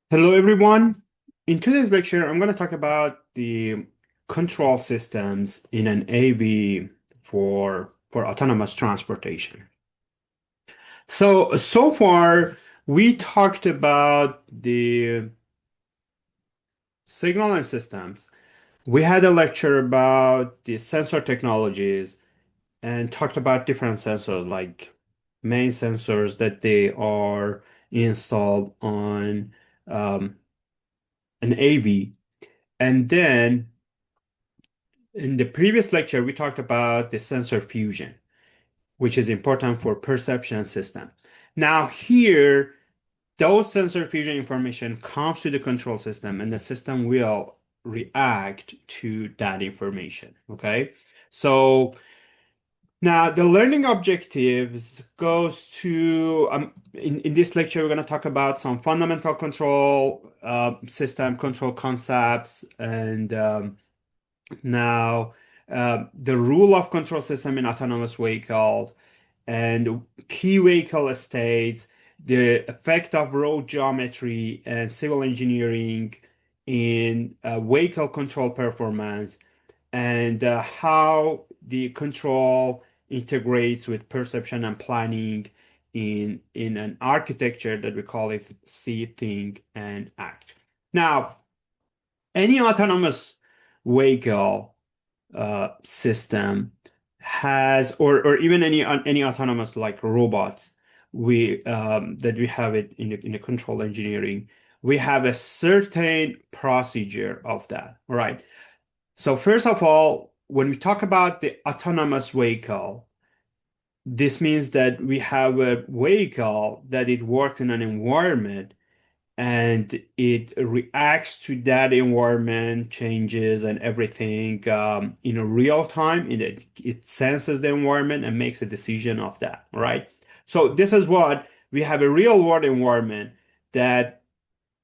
Hello, everyone. In today's lecture, I'm going to talk about the control systems in an AV for autonomous transportation. So far, we talked about the signal and systems. We had a lecture about the sensor technologies and talked about different sensors, like main sensors that they are installed on um, an AV. And then in the previous lecture, we talked about the sensor fusion, which is important for perception system. Now here, those sensor fusion information comes to the control system and the system will react to that information. Okay. So now the learning objectives goes to, in this lecture, we're going to talk about some fundamental control system control concepts and now, the rule of control system in autonomous vehicles and key vehicle states, the effect of road geometry and civil engineering in vehicle control performance, and how the control integrates with perception and planning in an architecture that we call it see, think, and act. Now, any autonomous vehicle system has or even any autonomous like robots we that we have it in the control engineering, we have a certain procedure of that. All right. So first of all, when we talk about the autonomous vehicle, this means that we have a vehicle that it works in an environment and it reacts to that environment changes and everything in a real time. It senses the environment and makes a decision of that, right? So this is what we have a real world environment that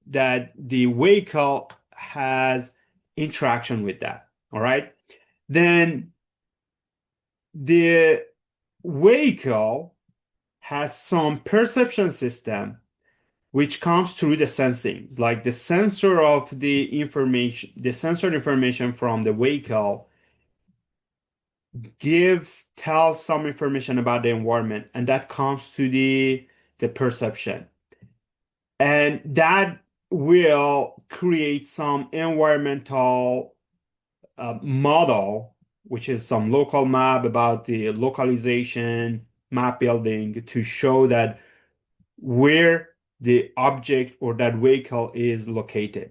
the vehicle has interaction with that, all right? Then the vehicle has some perception system which comes through the sensing, like the sensor of the information, the sensor information from the vehicle tells some information about the environment, and that comes to the perception. And that will create some environmental model, which is some local map about the localization, map building to show that where the object or that vehicle is located.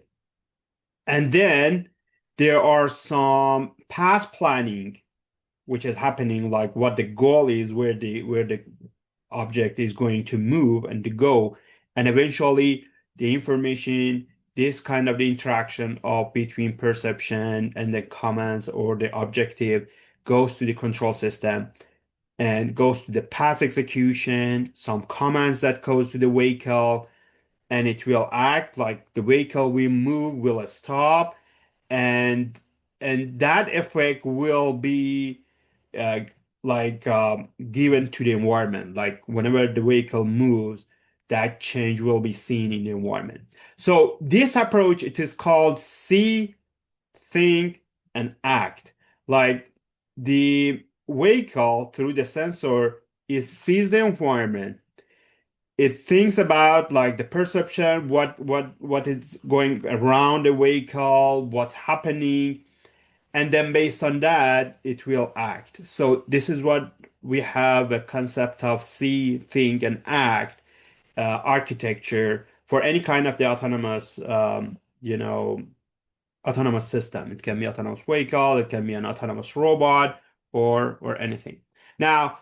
And then there are some past planning, which is happening, like what the goal is, where the object is going to move and to go, and eventually the information, this kind of the interaction of between perception and the commands or the objective goes to the control system and goes to the past execution, some commands that goes to the vehicle, and it will act like the vehicle will move, will stop, and that effect will be uh, given to the environment. Like whenever the vehicle moves, that change will be seen in the environment. So this approach, it is called see, think, and act. Like the vehicle through the sensor, it sees the environment, it thinks about like the perception, what is going around the vehicle, what's happening, and then based on that, it will act. So this is what we have a concept of see, think, and act architecture for any kind of the autonomous, autonomous system. It can be autonomous vehicle, it can be an autonomous robot, or anything. Now,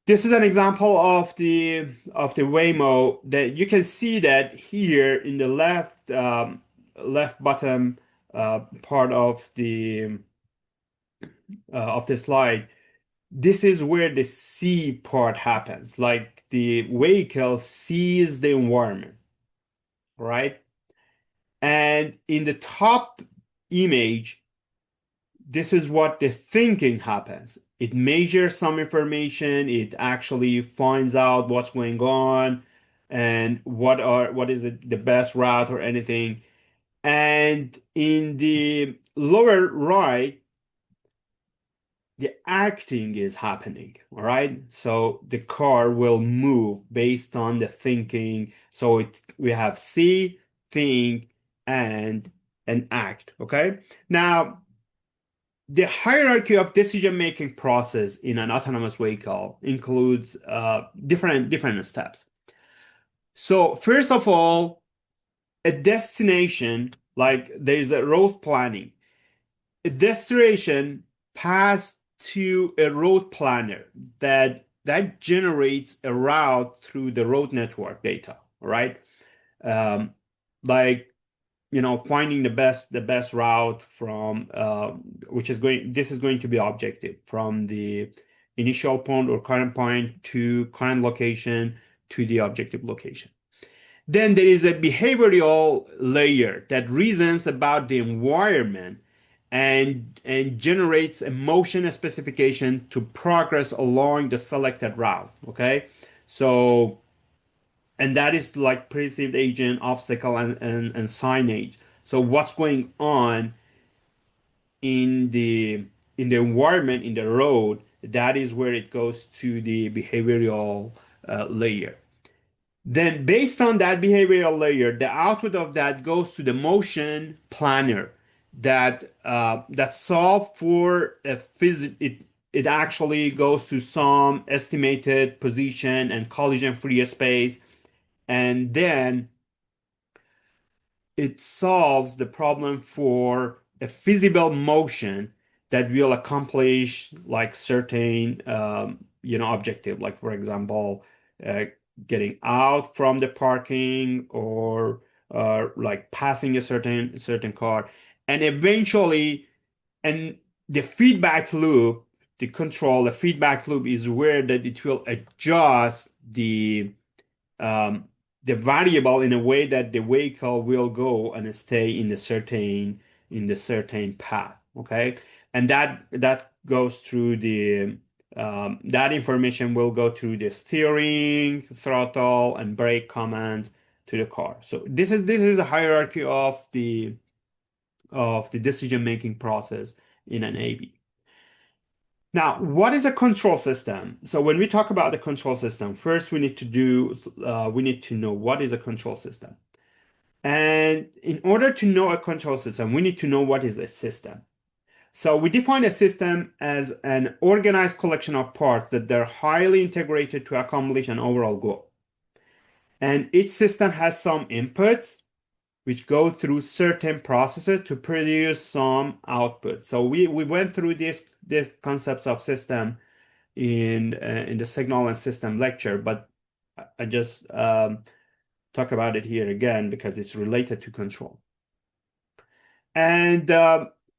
this is an example of the Waymo that you can see that here in the left bottom part of the slide. This is where the see part happens. Like the vehicle sees the environment, right? And in the top image, this is what the thinking happens. It measures some information, it actually finds out what's going on, and what is the best route or anything. And in the lower right, the acting is happening, all right? So the car will move based on the thinking. So we have see, think, and act, okay? Now, the hierarchy of decision-making process in an autonomous vehicle includes different steps. So first of all, a destination, like there's a road planning. A destination passed to a road planner that generates a route through the road network data, right? Um, like finding the best route from which is going this is going to be objective from the initial point or current point to current location to the objective location. Then there is a behavioral layer that reasons about the environment and generates a motion specification to progress along the selected route. Okay, so and that is like perceived agent, obstacle, and signage. So what's going on in the environment in the road? That is where it goes to the behavioral layer. Then, based on that behavioral layer, the output of that goes to the motion planner that solve for a it actually goes to some estimated position and collision free space, and then it solves the problem for a feasible motion that will accomplish like certain objective, like for example uh, getting out from the parking or like passing a certain car, and eventually and the feedback loop is where that it will adjust um, the variable in a way that the vehicle will go and stay in the certain path. Okay, and that goes through the that information will go through the steering, throttle, and brake commands to the car. So this is a hierarchy of the decision-making process in an AV. Now, what is a control system? So when we talk about the control system, first we need to know what is a control system. And in order to know a control system, we need to know what is a system. So we define a system as an organized collection of parts that they're highly integrated to accomplish an overall goal. And each system has some inputs which go through certain processes to produce some output. So we went through this concepts of system in the signal and system lecture, but I just talk about it here again because it's related to control. And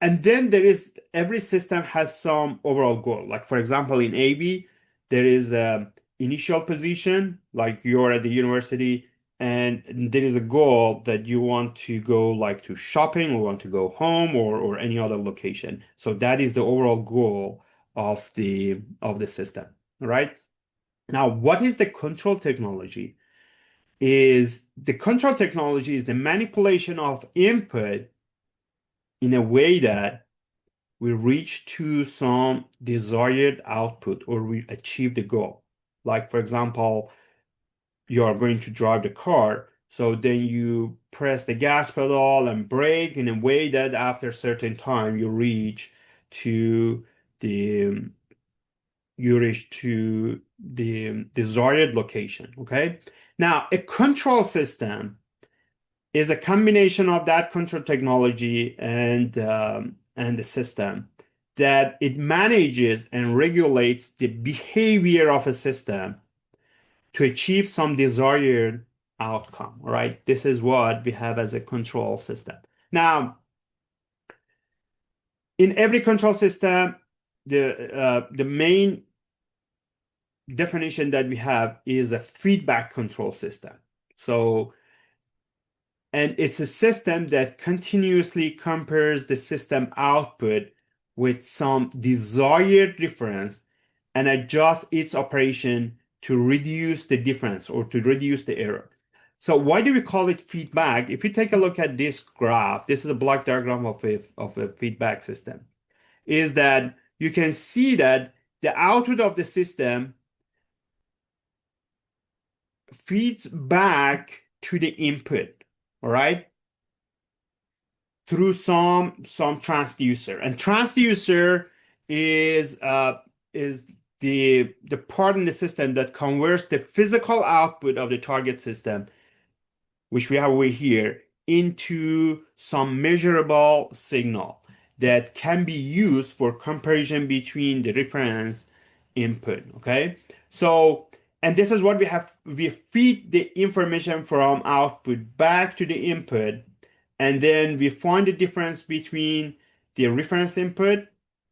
and then there is every system has some overall goal. Like for example, in AV, there is a initial position, like you're at the university, and there is a goal that you want to go like to shopping or want to go home or any other location. So that is the overall goal of the system, right? Now, what is the control technology? Is the control technology is the manipulation of input in a way that we reach to some desired output or we achieve the goal. Like, for example, you are going to drive the car, so then you press the gas pedal and brake in a way that after a certain time to the the desired location. Okay. Now, a control system is a combination of that control technology and the system that it manages and regulates the behavior of a system to achieve some desired outcome. All right, this is what we have as a control system. Now, in every control system, the main definition that we have is a feedback control system. So and it's a system that continuously compares the system output with some desired reference and adjusts its operation to reduce the difference or to reduce the error. So why do we call it feedback? If you take a look at this graph, this is a block diagram of a feedback system, is that you can see that the output of the system feeds back to the input, all right, through some transducer. And transducer is is the part in the system that converts the physical output of the target system, which we have over here, into some measurable signal that can be used for comparison between the reference input. Okay. So, and this is what we have. We feed the information from output back to the input, and then we find the difference between the reference input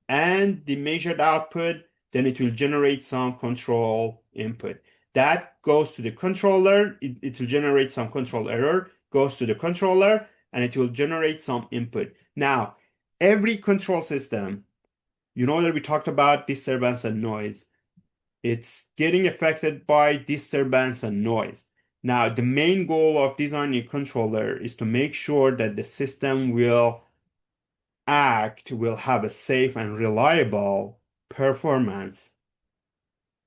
and the measured output. Then it will generate some control input. That goes to the controller. It will generate some control error, goes to the controller, and it will generate some input. Now, every control system, you know that we talked about disturbance and noise. It's getting affected by disturbance and noise. Now, the main goal of designing a controller is to make sure that the system will have a safe and reliable performance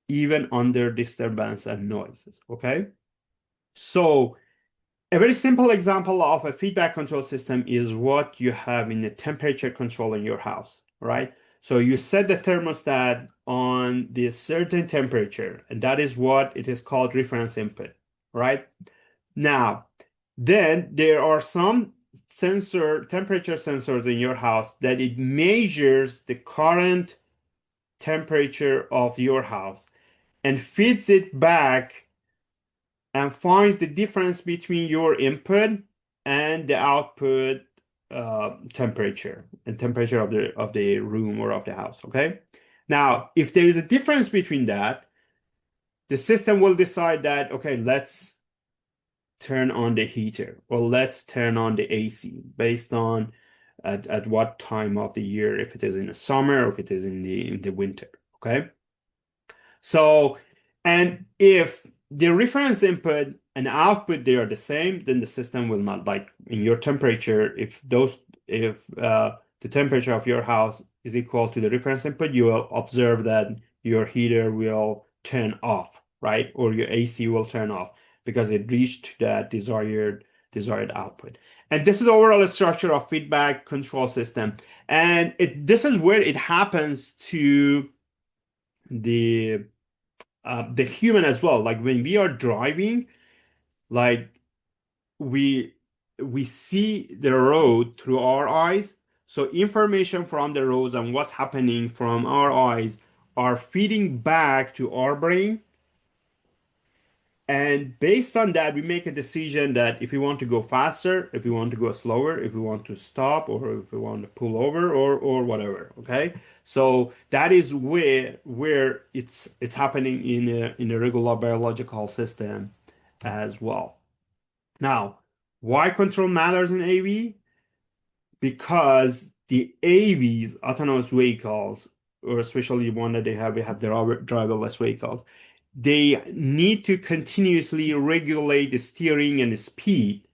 even under disturbance and noises. Okay? So, a very simple example of a feedback control system is what you have in the temperature control in your house, right? So you set the thermostat on this certain temperature, and that is what it is called reference input, right? Now, then there are some temperature sensors in your house that it measures the current temperature of your house and feeds it back and finds the difference between your input and the output temperature and temperature of the room or of the house. Okay. Now, if there is a difference between that, the system will decide that, okay, let's turn on the heater or let's turn on the AC based on at what time of the year, if it is in the summer or if it is in the winter. Okay. So, and if the reference input and output they are the same, then the system will not, like in your temperature, if the temperature of your house is equal to the reference input, you will observe that your heater will turn off, right? Or your AC will turn off because it reached that desired output. And this is overall a structure of feedback control system. And this is where it happens to the the human as well. Like when we are driving, like we we see the road through our eyes. So information from the roads and what's happening from our eyes are feeding back to our brain. And based on that, we make a decision that if we want to go faster, if we want to go slower, if we want to stop, or if we want to pull over, or whatever. Okay, so that is where it's happening in a regular biological system as well. Now, why control matters in AV? Because the AVs, autonomous vehicles, or especially one that we have the driverless vehicles, they need to continuously regulate the steering and the speed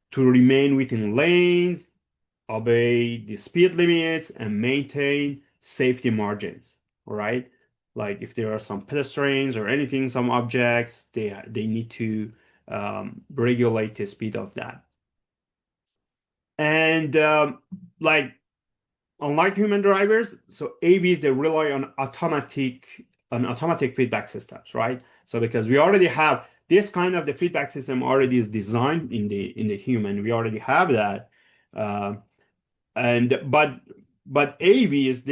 to remain within lanes, obey the speed limits, and maintain safety margins. All right. Like if there are some pedestrians or anything, some objects, they need to regulate the speed of that. And like unlike human drivers, so AVs they rely on automatic feedback systems, right? So because we already have this kind of the feedback system already is designed in the human, we already have that. Uh, and but AVs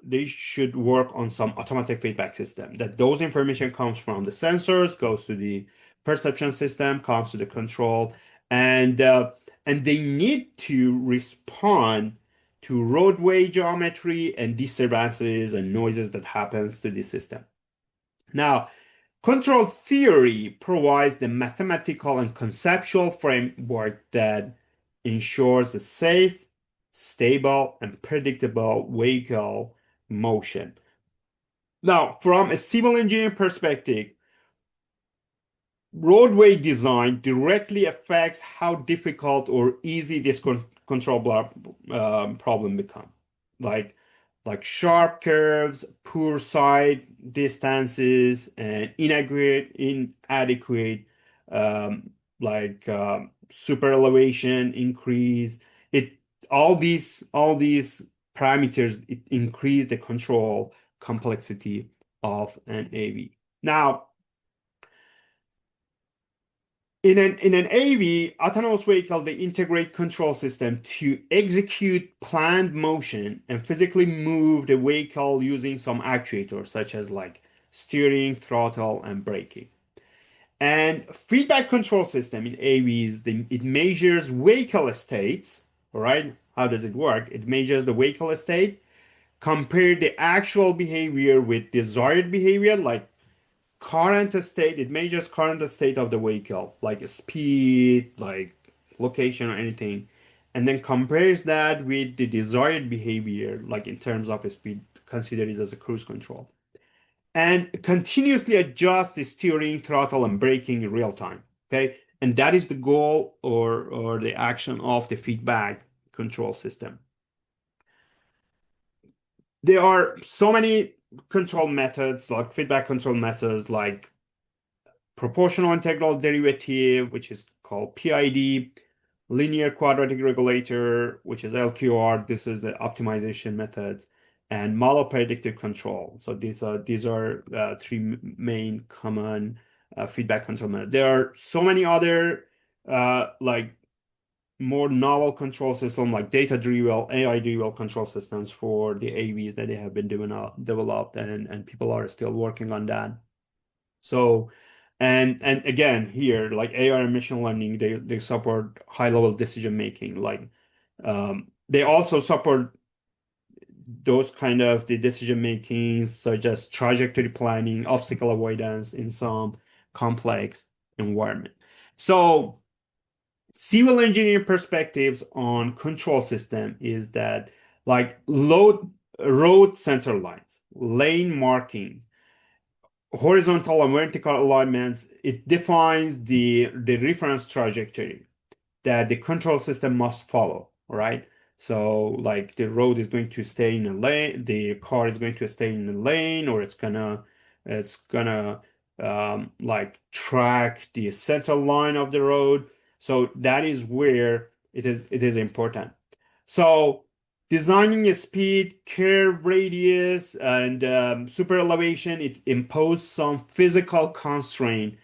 they should work on some automatic feedback system that those information comes from the sensors, goes to the perception system, comes to the control, and and they need to respond to roadway geometry and disturbances and noises that happens to the system. Now, control theory provides the mathematical and conceptual framework that ensures a safe, stable, and predictable vehicle motion. Now, from a civil engineering perspective, roadway design directly affects how difficult or easy this control problem become. Like, like sharp curves, poor side distances, and inadequate um, super elevation increase. It all these parameters it increase the control complexity of an AV. Now, in an AV, autonomous vehicle, they integrate control system to execute planned motion and physically move the vehicle using some actuators, such as like steering, throttle, and braking. And feedback control system in AVs, it measures vehicle states, all right? How does it work? It measures the vehicle state, compare the actual behavior with desired behavior, like current state. It measures current state of the vehicle, like speed, like location or anything, and then compares that with the desired behavior, like in terms of speed, consider it as a cruise control, and continuously adjust the steering, throttle, and braking in real time. Okay, and that is the goal or the action of the feedback control system. There are so many control methods, like feedback control methods, like proportional integral derivative, which is called PID, linear quadratic regulator, which is LQR. This is the optimization methods, and model predictive control. So these are three main common feedback control methods. There are so many other like more novel control system like data-driven, AI-driven control systems for the AVs that they have been developed, and people are still working on that. So, and again, here, like AI and machine learning, they support high level decision making. Like, they also support those kind of the decision making, such as trajectory planning, obstacle avoidance in some complex environment. So, civil engineering perspectives on control system is that like load road center lines, lane marking, horizontal and vertical alignments, it defines the reference trajectory that the control system must follow, right? So like the road is going to stay in a lane, the car is going to stay in a lane, or it's gonna like track the center line of the road. So that is where it is important. So designing a speed, curve radius, and super elevation, it imposes some physical constraint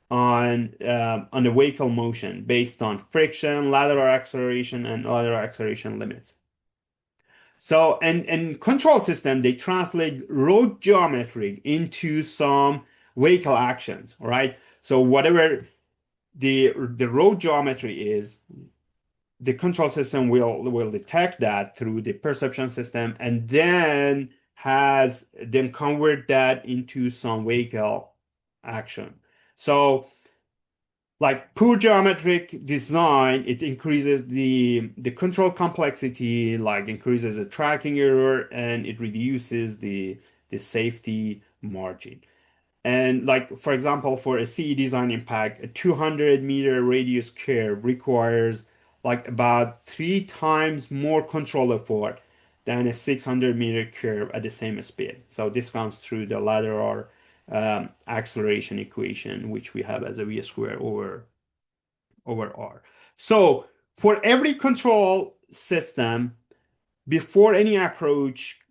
on the vehicle motion based on friction, lateral acceleration, and lateral acceleration limits. So, and control system, they translate road geometry into some vehicle actions, all right? So whatever the road geometry is, the control system will detect that through the perception system, and then convert that into some vehicle action. So like poor geometric design, it increases the control complexity, like increases the tracking error, and it reduces the safety margin. And like for example, for a CE design impact, a 200-meter radius curve requires like about 3 times more control effort than a 600-meter curve at the same speed. So this comes through the lateral acceleration equation, which we have as a v squared over r. So for every control system, before any approach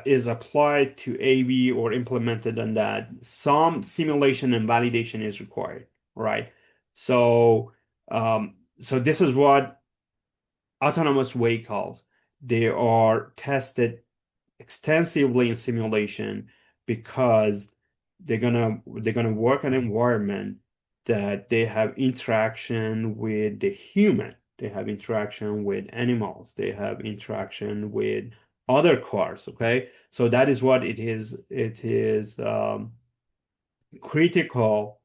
is applied to AV or implemented on that, some simulation and validation is required, right? So, so this is what autonomous vehicles, they are tested extensively in simulation because they're gonna work in an environment that they have interaction with the human, they have interaction with animals, they have interaction with other cars. Okay, so that is what it is. It is critical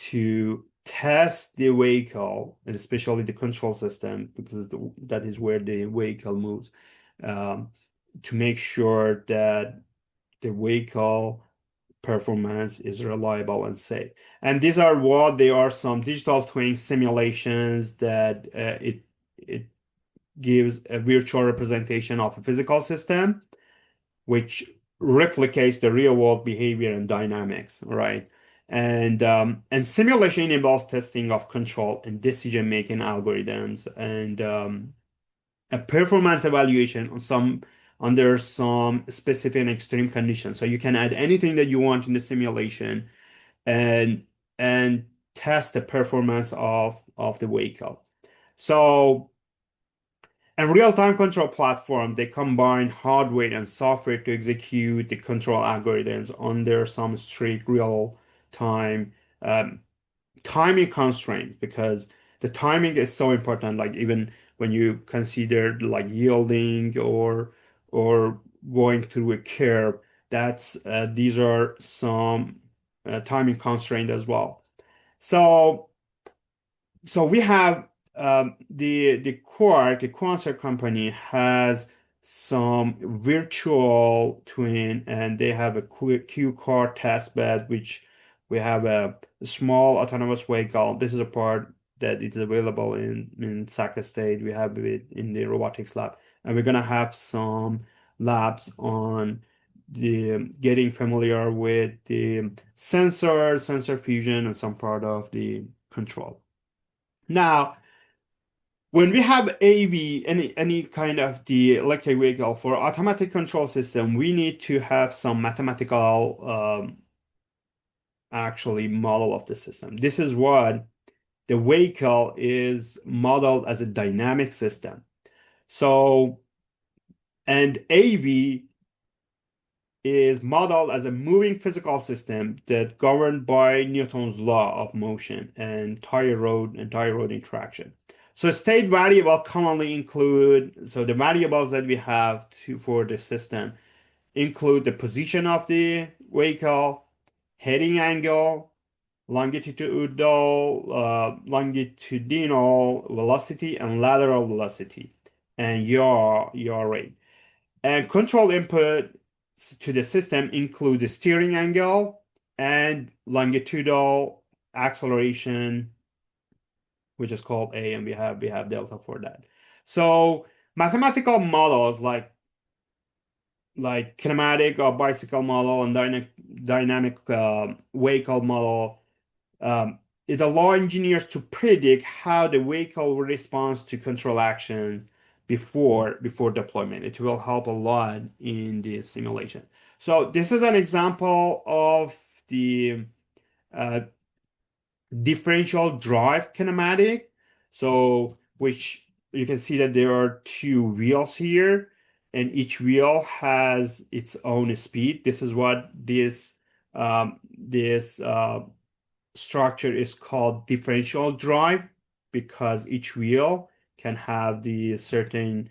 to test the vehicle and especially the control system because that is where the vehicle moves, um, to make sure that the vehicle performance is reliable and safe. And these are what they are some digital twin simulations that it gives a virtual representation of a physical system, which replicates the real world behavior and dynamics, right? And simulation involves testing of control and decision making algorithms and a performance evaluation on some under some specific and extreme conditions. So you can add anything that you want in the simulation and and test the performance of the vehicle. So a real-time control platform, they combine hardware and software to execute the control algorithms under some strict real-time um, timing constraints because the timing is so important. Like even when you consider like yielding or going through a curve, that's these are some timing constraint as well. So so we have the Quasar company has some virtual twin, and they have a Q car test bed, which we have a small autonomous vehicle. This is a part that is available in Sac State. We have it in the robotics lab, and we're gonna have some labs on the getting familiar with the sensor fusion, and some part of the control. Now, when we have AV, any kind of the electric vehicle for automatic control system, we need to have some mathematical actually model of the system. This is what the vehicle is modeled as a dynamic system. So, and AV is modeled as a moving physical system that governed by Newton's law of motion and tire road interaction. So state variable commonly include, so the variables that we have for the system include the position of the vehicle, heading angle, longitudinal velocity, and lateral velocity, and yaw rate. And control input to the system include the steering angle and longitudinal acceleration, which is called A, and we have delta for that. So mathematical models like kinematic or bicycle model and dynamic vehicle model it allows engineers to predict how the vehicle responds to control action before deployment. It will help a lot in the simulation. So this is an example of the uh, differential drive kinematic. So which you can see that there are two wheels here, and each wheel has its own speed. This is what this structure is called differential drive because each wheel can have the certain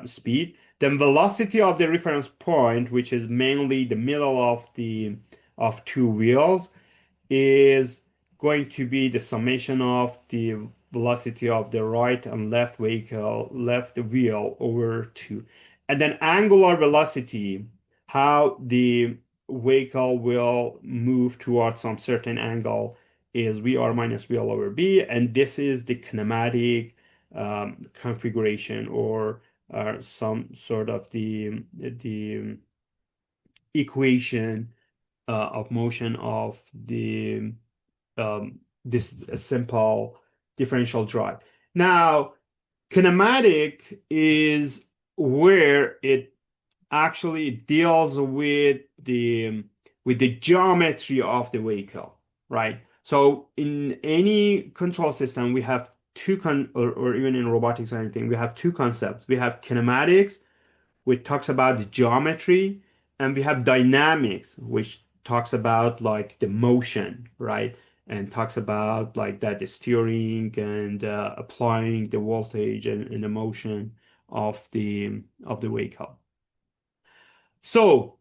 speed. Then velocity of the reference point, which is mainly the middle of the of two wheels, is going to be the summation of the velocity of the right and left wheel over two. And then angular velocity, how the vehicle will move towards some certain angle is VR minus VL over B. And this is the kinematic configuration or some sort of the equation of motion of the this simple differential drive. Now, kinematic is where it actually deals with the geometry of the vehicle, right? So in any control system, we have or even in robotics or anything, we have two concepts. We have kinematics, which talks about the geometry, and we have dynamics, which talks about like the motion, right? And talks about like that the steering and applying the voltage and the motion of the vehicle. So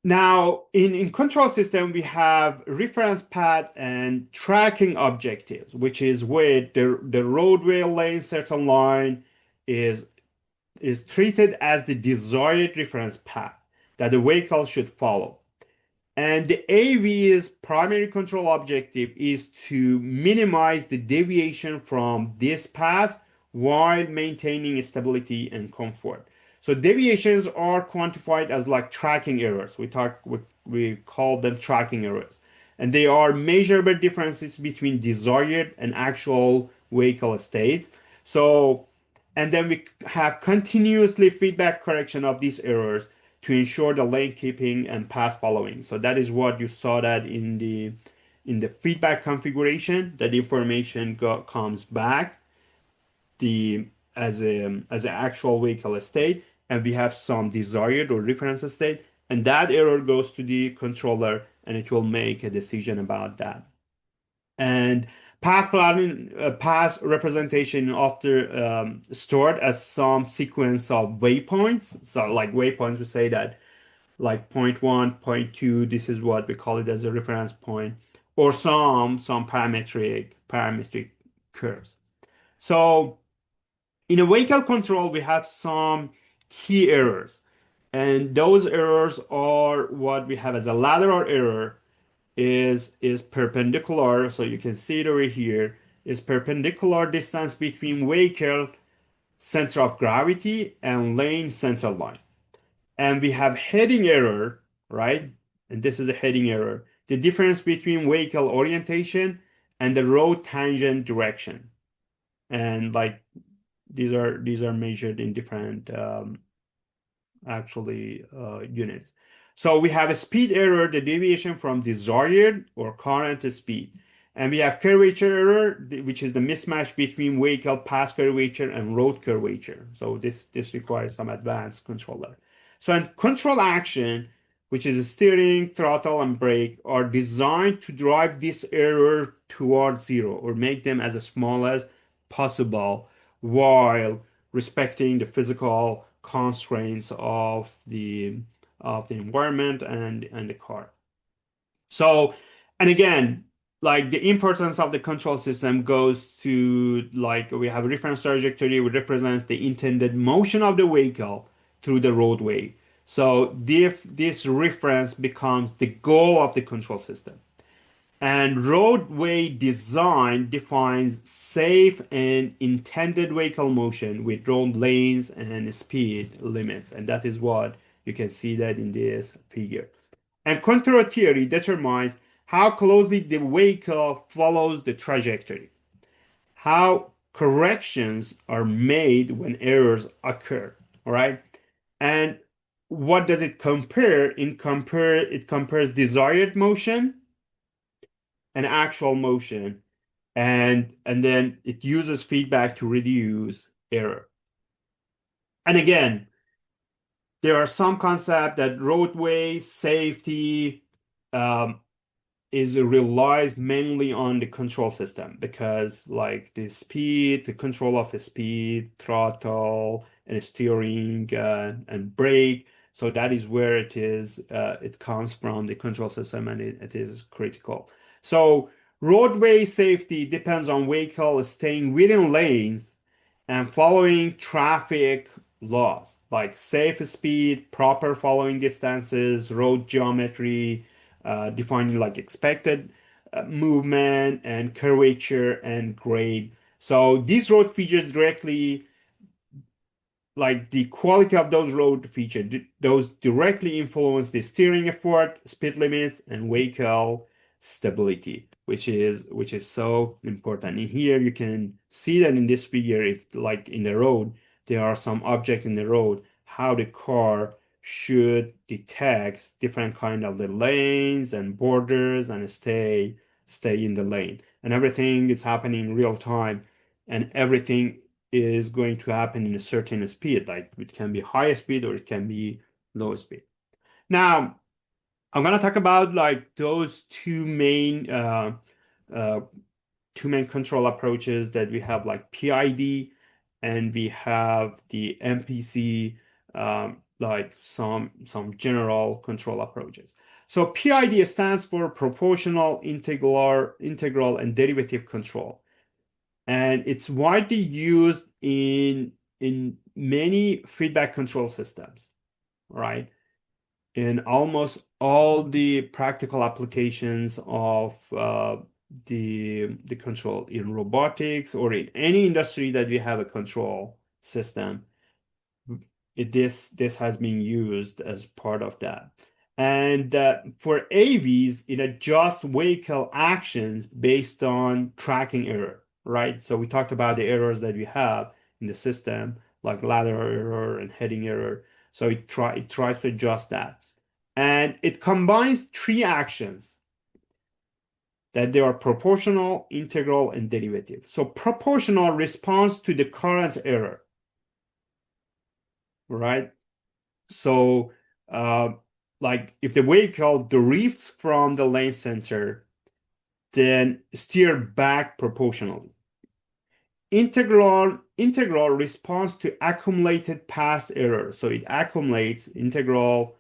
now in control system we have reference path and tracking objectives, which is where the roadway lane certain line is is treated as the desired reference path that the vehicle should follow. And the AV's primary control objective is to minimize the deviation from this path while maintaining stability and comfort. So deviations are quantified as like tracking errors. We call them tracking errors. And they are measurable differences between desired and actual vehicle states. So, and then we have continuously feedback correction of these errors to ensure the lane keeping and path following. So that is what you saw that in the feedback configuration, that information comes back the as an actual vehicle state, and we have some desired or reference state, and that error goes to the controller, and it will make a decision about that. And path planning, path representation after stored as some sequence of waypoints. So like waypoints, we say that like point one, point two, this is what we call it as a reference point, or some parametric curves. So in a vehicle control, we have some key errors, and those errors are what we have as a lateral error is perpendicular. So you can see it over here is perpendicular distance between vehicle center of gravity and lane center line. And we have heading error, right? And this is a heading error. The difference between vehicle orientation and the road tangent direction. And like these are measured in different actually units. So we have a speed error, the deviation from desired or current speed. And we have curvature error, which is the mismatch between vehicle path curvature and road curvature. So this requires some advanced controller. So in control action, which is steering, throttle, and brake, are designed to drive this error towards zero or make them as small as possible while respecting the physical constraints of the environment and the car. So, and again, like the importance of the control system goes to like we have a reference trajectory which represents the intended motion of the vehicle through the roadway. So this reference becomes the goal of the control system. And roadway design defines safe and intended vehicle motion with road lanes and speed limits. And that is what you can see that in this figure. And contour theory determines how closely the vehicle follows the trajectory, how corrections are made when errors occur. All right. And what does it compare? It compares desired motion and actual motion, and then it uses feedback to reduce error. And again, there are some concepts that roadway safety um, is relies mainly on the control system because like the speed, the control of the speed, throttle, and steering and brake. So that is where it is. It comes from the control system, and it is critical. So roadway safety depends on vehicle staying within lanes and following traffic laws like safe speed, proper following distances, road geometry, defining like expected movement and curvature and grade. So these road features directly like the quality of those road features, those directly influence the steering effort, speed limits, and vehicle stability, which is so important. And here you can see that in this figure, if like in the road, there are some objects in the road, how the car should detect different kind of the lanes and borders and stay in the lane. And everything is happening in real time, and everything is going to happen in a certain speed. Like it can be high speed or it can be low speed. Now, I'm gonna talk about like those uh, two main control approaches that we have, like PID and we have the MPC, like some general control approaches. So PID stands for proportional, integral, and derivative control, and it's widely used in many feedback control systems, right? in almost all the practical applications of the control in robotics or in any industry that we have a control system. This has been used as part of that. And for AVs, it adjusts vehicle actions based on tracking error, right? So we talked about the errors that we have in the system, like lateral error and heading error. So it tries to adjust that. And it combines three actions that they are proportional, integral, and derivative. So proportional responds to the current error, right? So, uh, like if the vehicle drifts from the lane center, then steer back proportionally. Integral responds to accumulated past error. So it accumulates integral.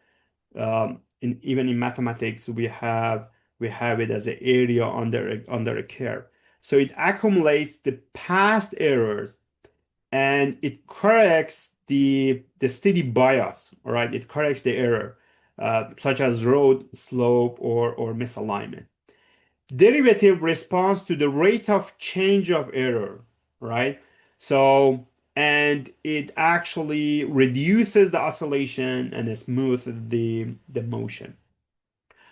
Even in mathematics, we have it as an area under a curve. So it accumulates the past errors and it corrects the steady bias, all right? It corrects the error, such as road slope or misalignment. Derivative responds to the rate of change of error, right? So, and it actually reduces the oscillation and smooths the motion.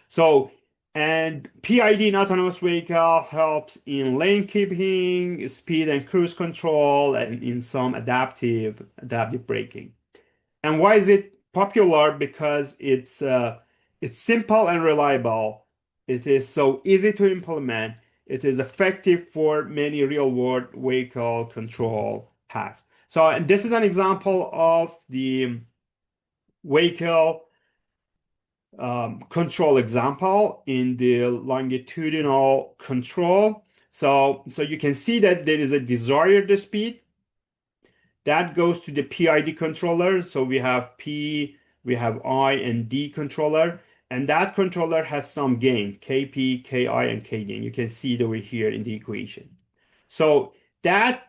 So, and PID in autonomous vehicle helps in lane keeping, speed and cruise control, and in some adaptive braking. And why is it popular? Because it's simple and reliable. It is so easy to implement. It is effective for many real-world vehicle control tasks. So, and this is an example of the vehicle control example in the longitudinal control. So you can see that there is a desired speed that goes to the PID controller. So we have P, we have I and D controller, and that controller has some gain, KP, KI, and K gain. You can see it over here in the equation. So that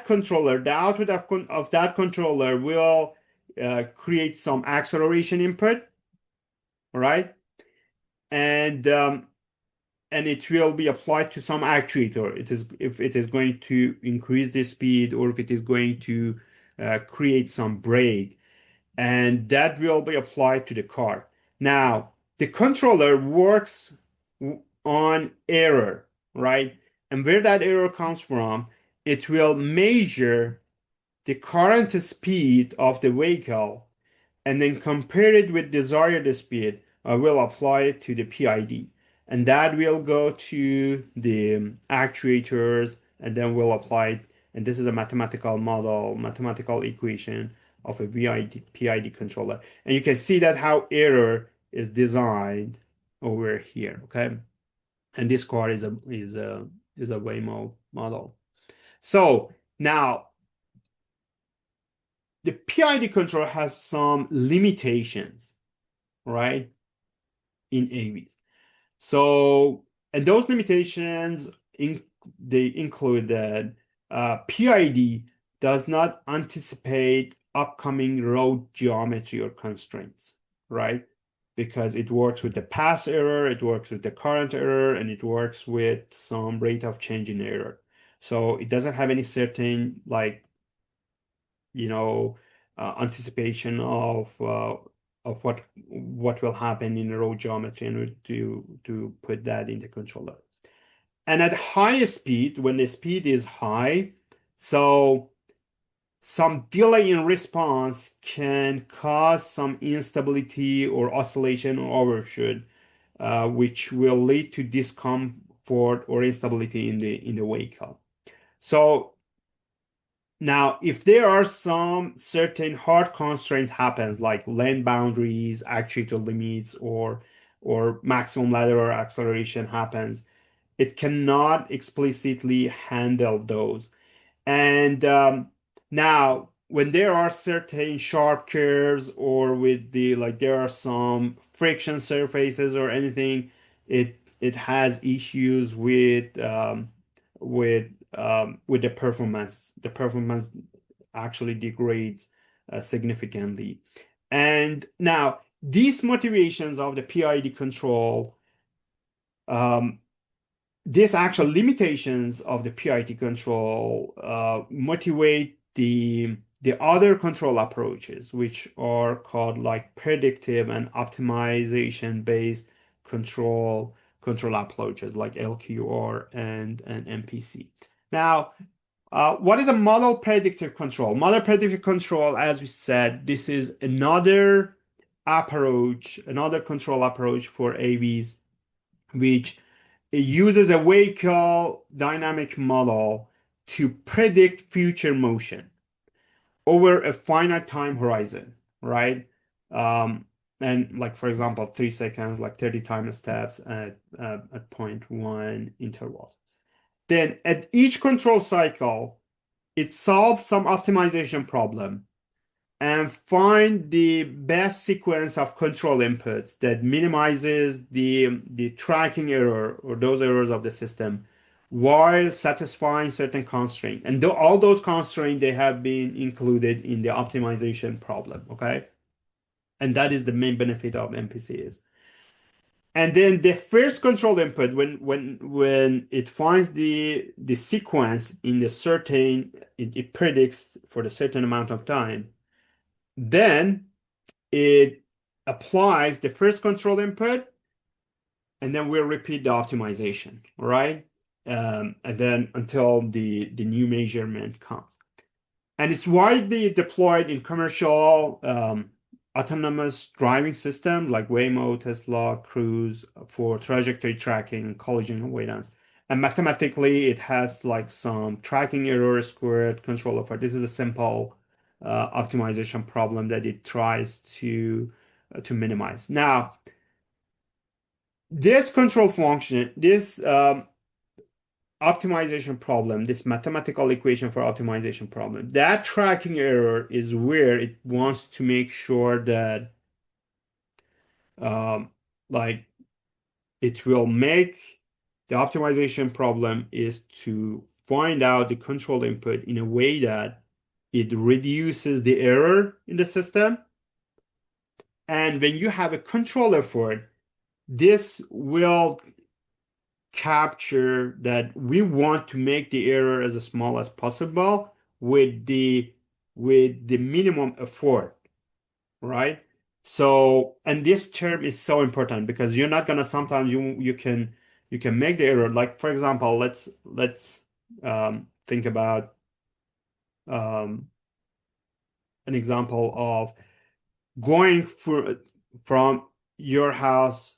controller, the output of that controller will create some acceleration input, all right? And and it will be applied to some actuator. It is if it is going to increase the speed or if it is going to create some brake, and that will be applied to the car. Now, the controller works on error, right? And where that error comes from, it will measure the current speed of the vehicle and then compare it with desired speed. I will apply it to the PID, and that will go to the actuators, and then we'll apply it. And this is a mathematical model, mathematical equation of a PID controller. And you can see that how error is designed over here, okay? And this car is a Waymo model. So now the PID controller has some limitations, right, in AVs. So, and those limitations they include that PID does not anticipate upcoming road geometry or constraints, right? Because it works with the past error, it works with the current error, and it works with some rate of change in error. So it doesn't have any certain like you know, anticipation of what will happen in the road geometry and to put that in the controller. And at high speed, when the speed is high, so some delay in response can cause some instability or oscillation or overshoot, which will lead to discomfort or instability in the vehicle. So now, if there are some certain hard constraints happens like lane boundaries, actuator limits, or maximum lateral acceleration happens, it cannot explicitly handle those. And now, when there are certain sharp curves or with the like there are some friction surfaces or anything, it has issues with the performance. The performance actually degrades significantly. And now, these motivations of the PID control, um, these actual limitations of the PID control motivate the other control approaches, which are called like predictive and optimization based control approaches like LQR and MPC. Now, what is a model predictive control? Model predictive control, as we said, this is another approach, another control approach for AVs, which uses a vehicle dynamic model to predict future motion over a finite time horizon, right? Um, and like for example, 3 seconds, like 30 time steps at point one interval. Then at each control cycle, it solves some optimization problem and find the best sequence of control inputs that minimizes the tracking error or those errors of the system while satisfying certain constraints. And all those constraints, they have been included in the optimization problem, okay? And that is the main benefit of MPCs. And then the first control input, when it finds the sequence in the certain, it predicts for the certain amount of time, then it applies the first control input, and then we'll repeat the optimization, all right? And then until the new measurement comes. And it's widely deployed in commercial autonomous driving systems like Waymo, Tesla, Cruise for trajectory tracking, collision avoidance. And mathematically, it has like some tracking error squared control of it. This is a simple optimization problem that it tries to minimize. Now, this control function, this optimization problem, this mathematical equation for optimization problem, that tracking error is where it wants to make sure that um, like it will make the optimization problem is to find out the control input in a way that it reduces the error in the system. And when you have a controller for it, this will capture that we want to make the error as small as possible with the minimum effort, right? So, and this term is so important because you're not gonna sometimes you can make the error. Like for example, let's think about um, an example of going from your house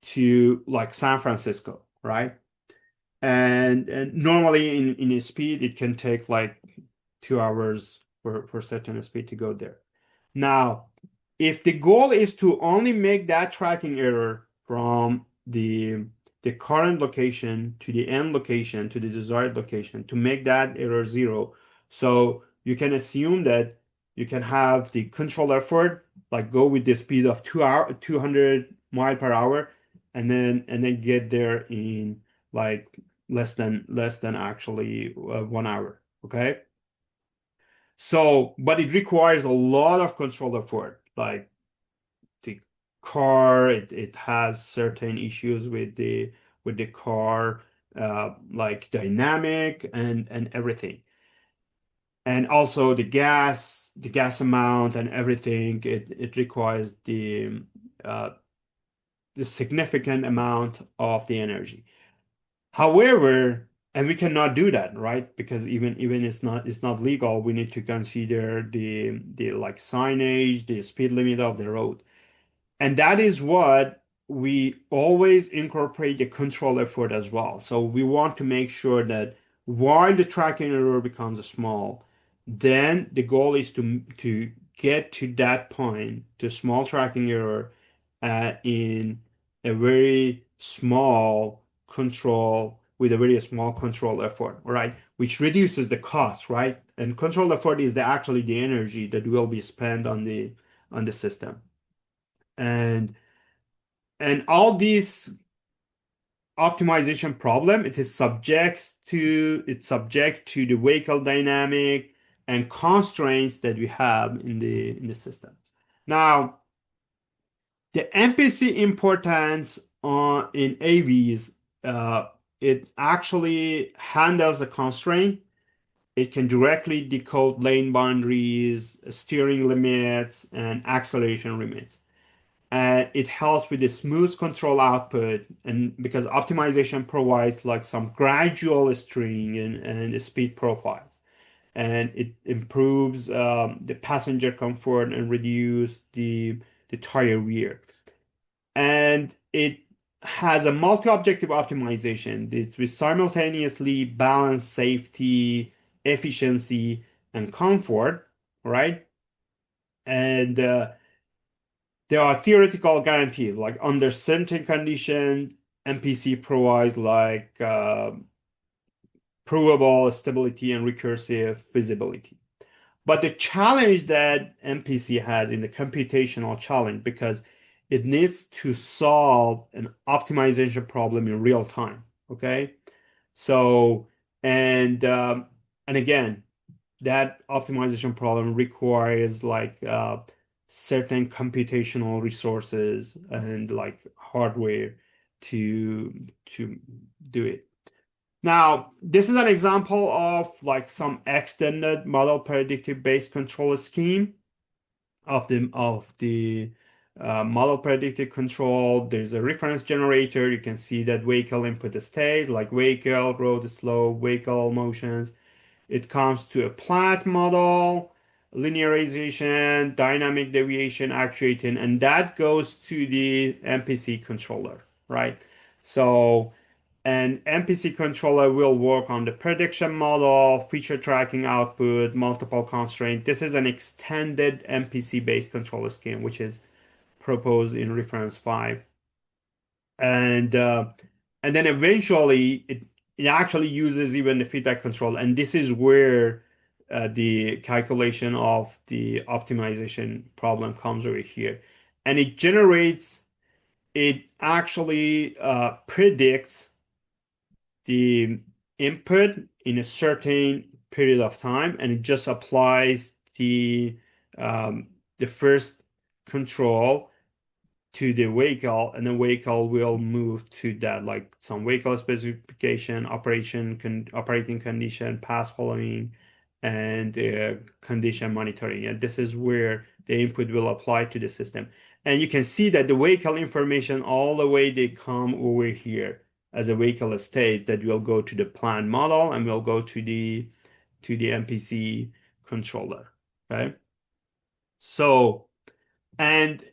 to like San Francisco, right? And normally in a speed it can take like 2 hours for certain speed to go there. Now, if the goal is to only make that tracking error from the current location to the end location to the desired location to make that error zero, so you can assume that you can have the control effort like go with the speed of 200 mile per hour and then get there in like less than actually 1 hour. Okay. So, but it requires a lot of controller for it. Like the car, it has certain issues with the car, like dynamic and everything. And also the gas amount and everything, it requires uh, the significant amount of the energy. However, and we cannot do that, right? Because even it's not legal, we need to consider the like signage, the speed limit of the road. And that is what we always incorporate the control effort as well. So we want to make sure that while the tracking error becomes small, then the goal is to get to that point, to small tracking error, in a very small control with a very small control effort, right? Which reduces the cost, right? And control effort is actually the energy that will be spent on the system. And all these optimization problem, it's subject to the vehicle dynamic and constraints that we have in the system. Now, The MPC importance in AVs, it actually handles a constraint. It can directly decode lane boundaries, steering limits, and acceleration limits. And it helps with the smooth control output, and because optimization provides like some gradual steering and speed profile, and it improves the passenger comfort and reduce the tire wear. And it has a multi-objective optimization that will simultaneously balance safety, efficiency, and comfort, right? And there are theoretical guarantees, like under certain conditions, MPC provides like provable stability and recursive feasibility. But the challenge that MPC has in the computational challenge, because it needs to solve an optimization problem in real time. Okay. So, and and again, that optimization problem requires like certain computational resources and like hardware to do it. Now, this is an example of like some extended model predictive based control scheme of the model predictive control. There's a reference generator. You can see that vehicle input state like vehicle, road slope, vehicle motions. It comes to a plat model, linearization, dynamic deviation, actuating, and that goes to the MPC controller, right? So an MPC controller will work on the prediction model, feature tracking output, multiple constraint. This is an extended MPC-based controller scheme, which is proposed in reference 5. And uh, and then eventually it actually uses even the feedback control. And this is where the calculation of the optimization problem comes over here. And it actually predicts the input in a certain period of time, and it just applies um, the first control to the vehicle, and the vehicle will move to that, like some vehicle specification, operating condition, path following, and condition monitoring. And this is where the input will apply to the system. And you can see that the vehicle information all the way they come over here as a vehicle state that will go to the plan model and will go to the MPC controller. Okay. So and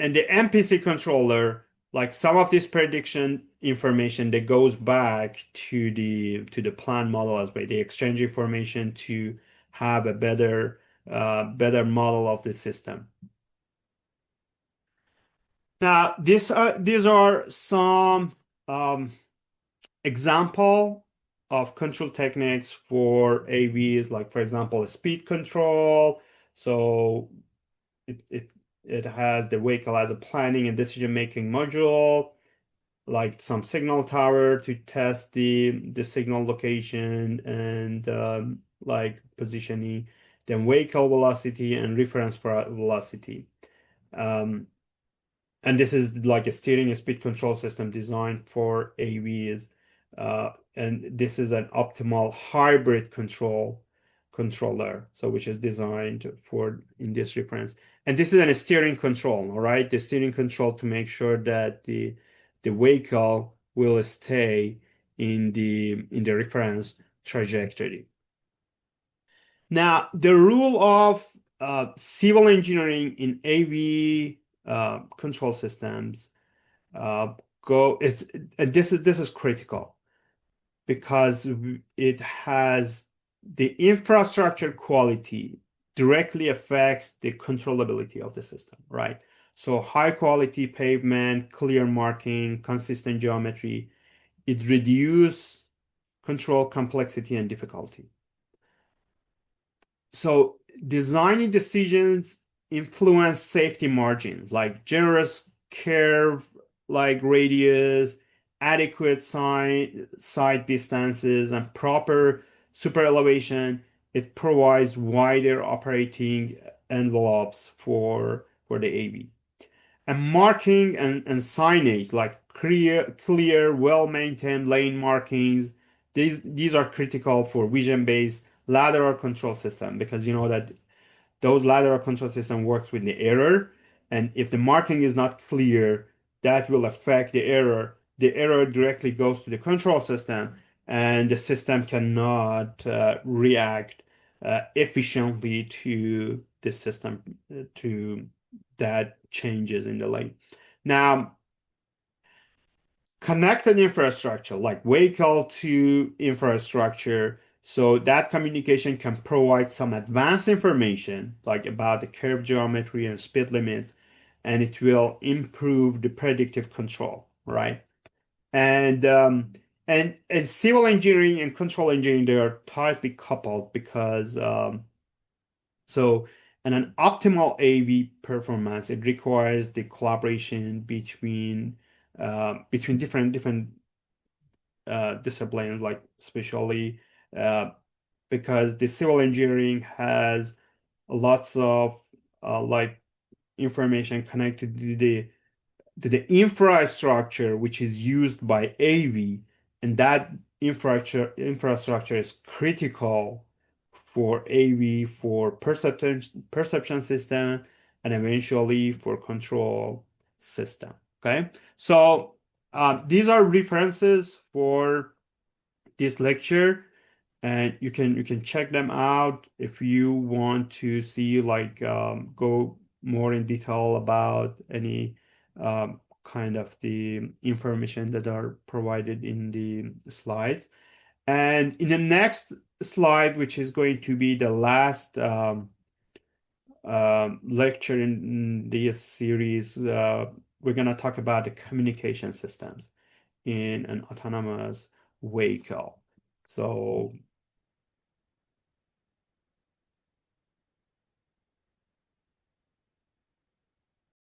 and the MPC controller, like some of this prediction information that goes back to the plan model as well. They exchange information to have a better model of the system. Now, these are some um, example of control techniques for AVs, like for example, speed control. So it it it has the vehicle as a planning and decision-making module, like some signal tower to test the signal location and like positioning, then vehicle velocity and reference velocity. Um, and this is like a steering and speed control system designed for AVs. And this is an optimal hybrid controller, so which is designed for in this reference. And this is a steering control, all right? The steering control to make sure that the vehicle will stay in the reference trajectory. Now, the rule of civil engineering in AV control systems uh, go is and this is critical because it has the infrastructure quality directly affects the controllability of the system, right? So high quality pavement, clear marking, consistent geometry, it reduces control complexity and difficulty. So designing decisions influence safety margins like generous curve, like radius, adequate side distances, and proper super elevation. It provides wider operating envelopes for the AV. And marking and signage, like clear, well-maintained lane markings, these are critical for vision-based lateral control system because you know that those lateral control system works with the error, and if the marking is not clear, that will affect the error. The error directly goes to the control system, and the system cannot react efficiently to the system to that changes in the lane. Now, connected infrastructure like vehicle to infrastructure, so that communication can provide some advanced information like about the curve geometry and speed limits, and it will improve the predictive control, right? And and civil engineering and control engineering, they are tightly coupled because so and an optimal AV performance, it requires the collaboration between different disciplines, like especially uh, because the civil engineering has lots of like information connected to the infrastructure which is used by AV, and that infrastructure is critical for AV, for perception system, and eventually for control system. Okay, so these are references for this lecture, and you can check them out if you want to see like go more in detail about any kind of the information that are provided in the slides. And in the next slide, which is going to be the last lecture in this series, we're going to talk about the communication systems in an autonomous vehicle. So